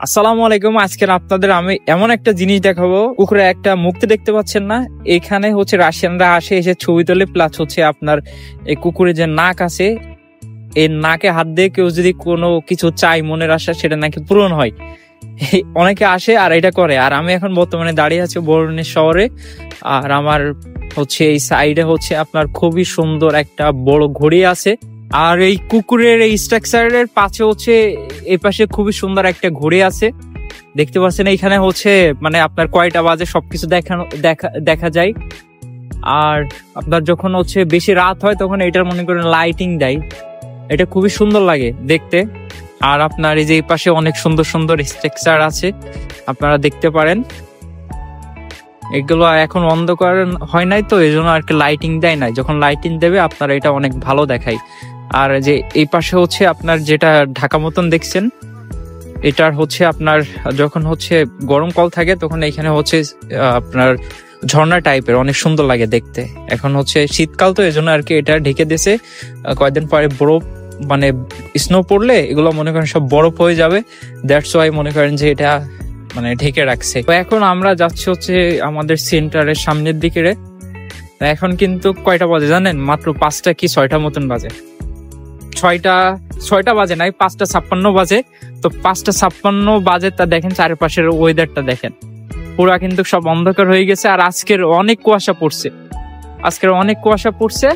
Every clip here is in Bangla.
আসসালামু আলাইকুম। আজকে আপনাদের আমি এমন একটা জিনিস দেখাবো, কুকুরের একটা মুক্তি দেখতে পাচ্ছেন না, এখানে হচ্ছে রাশিয়ানরা আসে এসে ছবি তোলে, প্লাস হচ্ছে আপনার এই কুকুরের যে নাক আছে, এই নাকে হাত দিয়ে কেউ যদি কোনো কিছু চাই মনের আশা, সেটা নাকি পূরণ হয়। অনেকে আসে আর এটা করে। আর আমি এখন বর্তমানে দাঁড়িয়ে আছি বরুণের শহরে, আর আমার হচ্ছে এই সাইডে হচ্ছে আপনার খুবই সুন্দর একটা বড় ঘড়ি আছে। আর এই কুকুরের এই স্ট্রাকচারের পাশে হচ্ছে এই পাশে খুবই সুন্দর একটা ঘড়ি আছে, দেখতে পাচ্ছেন। এখানে হচ্ছে মানে আপনার কয়টা বাজে সবকিছু দেখা যায়। আর আপনার যখন হচ্ছে বেশি রাত হয় তখন এটার মনে করেন লাইটিং দেয়, এটা খুবই সুন্দর লাগে দেখতে। আর আপনার এই যে এই পাশে অনেক সুন্দর সুন্দর স্ট্রাকচার আছে, আপনারা দেখতে পারেন। এগুলো এখন অন্ধকার হয় নাই তো, এই জন্য আর কি লাইটিং দেয় নাই। যখন লাইটিং দেবে আপনারা এটা অনেক ভালো দেখায়। আর যে এই পাশে হচ্ছে আপনার যেটা ঢাকা মতন দেখছেন, এটার হচ্ছে আপনার যখন হচ্ছে গরমকাল থাকে তখন এখানে হচ্ছে আপনার ঝর্ণা টাইপের অনেক সুন্দর লাগে দেখতে। এখন হচ্ছে শীতকাল তো, এই জন্য আর কি এটা ঢেকে দিয়েছে। কয়েকদিন পরে বরফ মানে স্নো পড়লে এগুলো মনে করেন সব বরফ হয়ে যাবে, দ্যাটস ওয়াই মনে করেন যে এটা মানে ঢেকে রাখছে। তো এখন আমরা যাচ্ছি হচ্ছে আমাদের সেন্টারের সামনের দিকে। এখন কিন্তু কয়টা বাজে জানেন? মাত্র 5টা কি 6টা মতন বাজে। 6টা বাজে নাই, 5:56 বাজে। তো 5:56 বাজে, তা দেখেন চারপাশের ওয়েদারটা দেখেন, পুরা কিন্তু সব অন্ধকার হয়ে গেছে। আর আজকের অনেক কুয়াশা পড়ছে,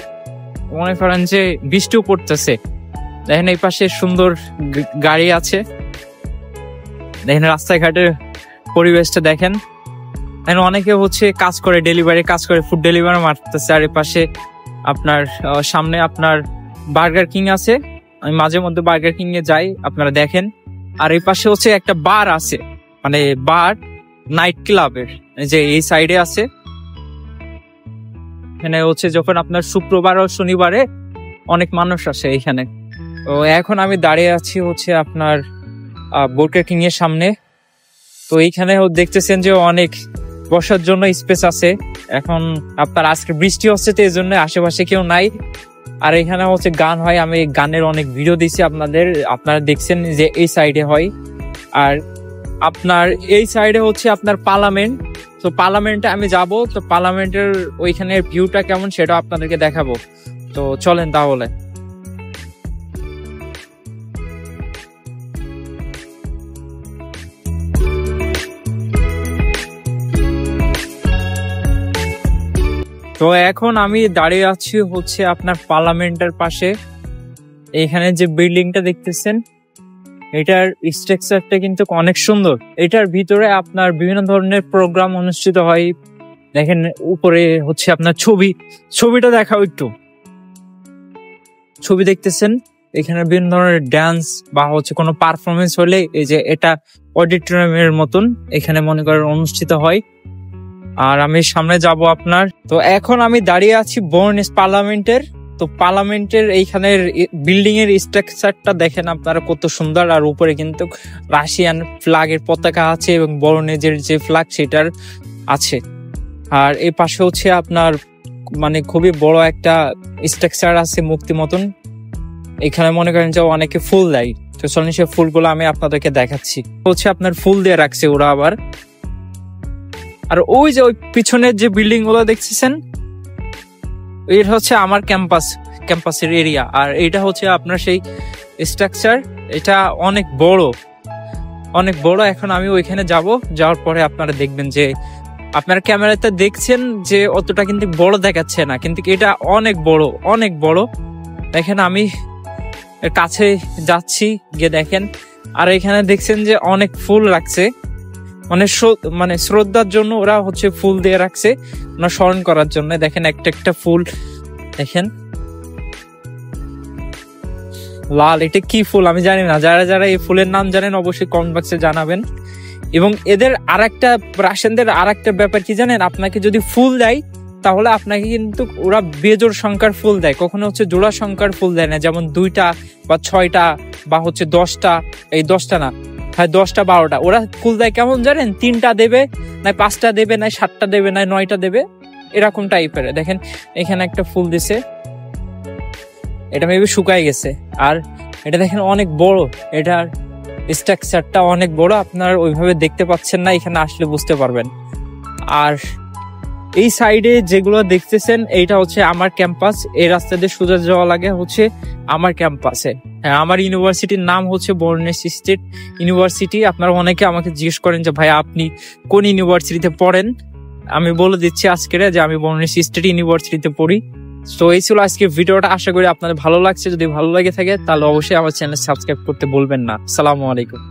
মনে করেন যে বৃষ্টিও পড়তেছে। দেখেন এই পাশে সুন্দর গাড়ি আছে, দেখেন রাস্তাঘাটের পরিবেশটা দেখেন। অনেকে হচ্ছে কাজ করে, ডেলিভারি কাজ করে, ফুড ডেলিভারি মারতেছে। আর এই পাশে আপনার সামনে আপনার বার্গার কিং আছে, আমি মাঝে মধ্যে বার্গার কিং এ যাই, আপনারা দেখেন। আর এই পাশে হচ্ছে একটা বার আছে, মানে বার নাইট ক্লাবের যে এই সাইডে আছে। এখানে হচ্ছে যখন আপনার শুক্রবার ও শনিবারে অনেক মানুষ আসে এখানে। তো এখন আমি দাঁড়িয়ে আছি হচ্ছে আপনার বার্গার কিং এর সামনে। তো এইখানে দেখতেছেন যে অনেক বসার জন্য স্পেস আছে। এখন আপনার আজকে বৃষ্টি হচ্ছে তো এই জন্য আশেপাশে কেউ নাই। আর এখানে হচ্ছে গান হয়, আমি গানের অনেক ভিডিও দিছি আপনারা দেখছেন যে এই সাইডে হয়। আর আপনার এই সাইডে হচ্ছে আপনার পার্লামেন্ট। তো পার্লামেন্টে আমি যাব, তো পার্লামেন্টের ওইখানের ভিউটা কেমন সেটা আপনাদেরকে দেখাবো। তো চলেন তাহলে। তো এখন আমি দাঁড়িয়ে আছি হচ্ছে আপনার পার্লামেন্টের পাশে। এখানে যে বিল্ডিংটা দেখতেছেন, এটার স্ট্রাকচারটা কিন্তু অনেক সুন্দর। এটার ভিতরে আপনার বিভিন্ন ধরনের প্রোগ্রাম অনুষ্ঠিত হয়। দেখেন উপরে হচ্ছে আপনার ছবিটা দেখাও একটু। ছবি দেখতেছেন, এখানে বিভিন্ন ধরনের ডান্স বা হচ্ছে কোনো পারফরমেন্স হলে এই যে এটা অডিটোরিয়ামের মতন এখানে মনে করেন অনুষ্ঠিত হয়। আর আমি সামনে যাব আপনার। তো এখন আমি দাঁড়িয়ে আছি বরুণের পার্লামেন্টের। তো পার্লামেন্টের এইখানের বিল্ডিং এর স্ট্রাকচারটা দেখেন আপনারা কত সুন্দর। আর উপরে কিন্তু রাশিয়ান ফ্ল্যাগের পতাকা আছে এবং বরুণের যে ফ্ল্যাগ সেটার আছে। আর এই পাশে হচ্ছে আপনার মানে খুবই বড় একটা স্ট্রাকচার আছে মূর্তি মতন। এখানে মনে করেন যে অনেকে ফুল দেয়, তো চলেন সে ফুলগুলো আমি আপনাদেরকে দেখাচ্ছি। হচ্ছে আপনার ফুল দিয়ে রাখছে ওরা আবার। আর ওই যে ওই পিছনের যে বিল্ডিং গুলো দেখছেন, এটা হচ্ছে আমার ক্যাম্পাসের এরিয়া। আর এটা হচ্ছে আপনার সেই স্ট্রাকচার, এটা অনেক বড়। এখন আমি ওইখানে যাওয়ার পরে আপনারা দেখবেন যে আপনার ক্যামেরাতে দেখছেন যে অতটা কিন্তু বড় দেখাচ্ছে না, কিন্তু এটা অনেক বড়। দেখেন আমি এর কাছে যাচ্ছি, গিয়ে দেখেন। আর এখানে দেখছেন যে অনেক ফুল রাখছে, মানে শ্রদ্ধার জন্য ওরা হচ্ছে ফুল দিয়ে রাখছে, ওরা স্মরণ করার জন্য। দেখেন একটা ফুল দেখেন লাল, এটা কি ফুল আমি জানি না। যারা এই ফুলের নাম জানেন অবশ্যই কমেন্ট বক্সে জানাবেন। এবং এদের রাশিয়ানদের আরেকটা ব্যাপার কি জানেন, আপনাকে যদি ফুল দেয় তাহলে আপনাকে কিন্তু ওরা বেজোড় সংখ্যার ফুল দেয়, কখনো হচ্ছে জোড়া সংখ্যার ফুল দেয় না। যেমন 2টা বা 6টা বা হচ্ছে 10টা, এই 10টা না, হয় 10টা 12টা। ওরা ফুল দেয় কেমন জানেন? 3টা দেবে, না 5টা দেবে, না 7টা দেবে, না 9টা দেবে, এরকম টাইপের। দেখেন এখানে একটা ফুল দিছে, এটা মেবি শুকায় গেছে। আর এটা দেখেন অনেক বড়, এটার স্ট্রাকচারটা অনেক বড়, আপনার ওইভাবে দেখতে পাচ্ছেন না, এখানে আসলে বুঝতে পারবেন। আর এই সাইডে যেগুলো দেখতেছেন এইটা হচ্ছে আমার ক্যাম্পাস, এই রাস্তা দিয়ে সোজা যাওয়া লাগে হচ্ছে আমার ক্যাম্পাসে। হ্যাঁ, আমার ইউনিভার্সিটির নাম হচ্ছে বর্ণেশ স্টেট ইউনিভার্সিটি। আপনারা অনেকে আমাকে জিজ্ঞেস করেন যে ভাই আপনি কোন ইউনিভার্সিটিতে পড়েন, আমি বলে দিচ্ছি আজকের যে আমি বর্ণেশ স্টেট ইউনিভার্সিটিতে পড়ি। তো এই ছিল আজকে ভিডিওটা, আশা করি আপনাদের ভালো লাগছে। যদি ভালো লাগে থাকে তাহলে অবশ্যই আমার চ্যানেল সাবস্ক্রাইব করতে বলবেন না। আসসালামু আলাইকুম।